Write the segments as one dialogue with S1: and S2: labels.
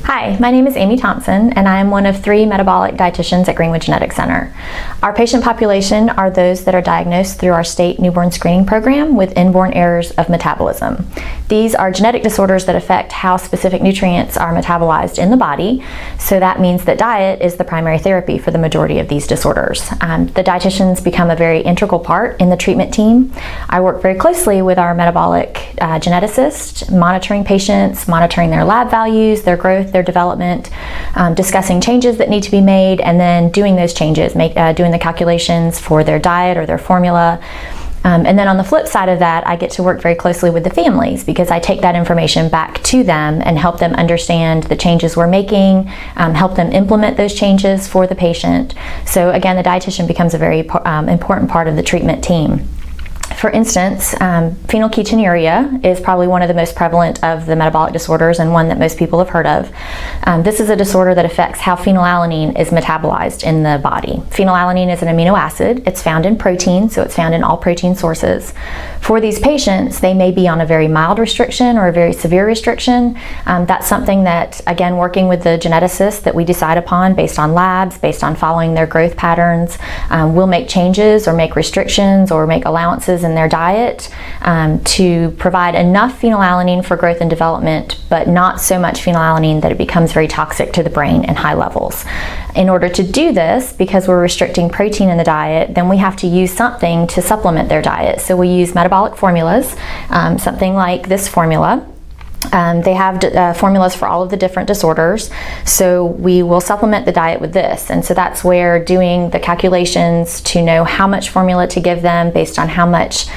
S1: Hi, my name is Amie Thompson, and I am one of 3 metabolic dietitians at Greenwood Genetic Center. Our patient population are those that are diagnosed through our state newborn screening program with inborn errors of metabolism. These are genetic disorders that affect how specific nutrients are metabolized in the body, so that means that diet is the primary therapy for the majority of these disorders. The dietitians become a very integral part in the treatment team. I work very closely with our metabolic geneticist, monitoring patients, monitoring their lab values, their growth, their development, discussing changes that need to be made, and then doing those changes, doing the calculations for their diet or their formula. And then on the flip side of that, I get to work very closely with the families because I take that information back to them and help them understand the changes we're making, help them implement those changes for the patient. So again, the dietitian becomes a very important part of the treatment team. For instance, phenylketonuria is probably one of the most prevalent of the metabolic disorders and one that most people have heard of. This is a disorder that affects how phenylalanine is metabolized in the body. Phenylalanine is an amino acid. It's found in protein, so it's found in all protein sources. For these patients, they may be on a very mild restriction or a very severe restriction. That's something that, again, working with the geneticist that we decide upon based on labs, based on following their growth patterns, we'll make changes or make restrictions or make allowances in their diet to provide enough phenylalanine for growth and development, but not so much phenylalanine that it becomes very toxic to the brain in high levels. In order to do this, because we're restricting protein in the diet, then we have to use something to supplement their diet. So we use metabolic formulas, something like this formula. They have formulas for all of the different disorders, so we will supplement the diet with this. And so that's where doing the calculations to know how much formula to give them based on how much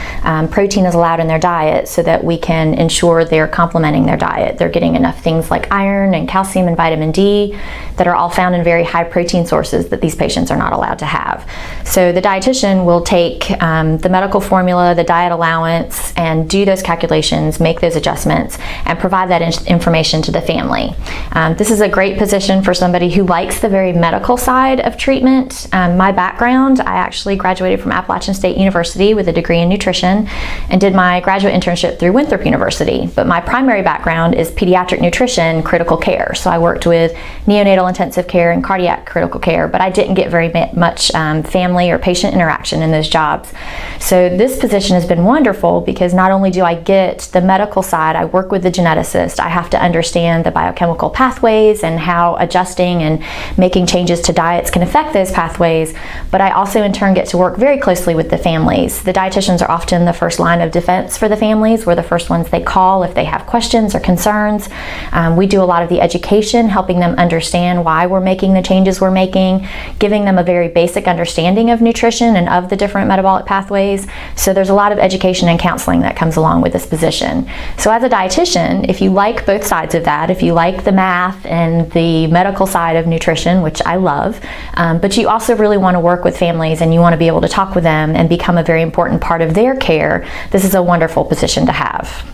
S1: protein is allowed in their diet so that we can ensure they're complementing their diet. They're getting enough things like iron and calcium and vitamin D that are all found in very high protein sources that these patients are not allowed to have. So the dietitian will take the medical formula, the diet allowance, and do those calculations, make those adjustments, and provide that information to the family. This is a great position for somebody who likes the very medical side of treatment. My background, I actually graduated from Appalachian State University with a degree in nutrition and did my graduate internship through Winthrop University. But my primary background is pediatric nutrition, critical care. So I worked with neonatal intensive care and cardiac critical care, but I didn't get very much family or patient interaction in those jobs. So this position has been wonderful because not only do I get the medical side, I work with the geneticist. I have to understand the biochemical pathways and how adjusting and making changes to diets can affect those pathways, but I also in turn get to work very closely with the families. The dietitians are often the first line of defense for the families. We're the first ones they call if they have questions or concerns. We do a lot of the education, helping them understand why we're making the changes we're making, giving them a very basic understanding of nutrition and of the different metabolic pathways. So there's a lot of education and counseling that comes along with this position. So as a dietitian, if you like both sides of that, if you like the math and the medical side of nutrition, which I love, but you also really want to work with families and you want to be able to talk with them and become a very important part of their care, this is a wonderful position to have.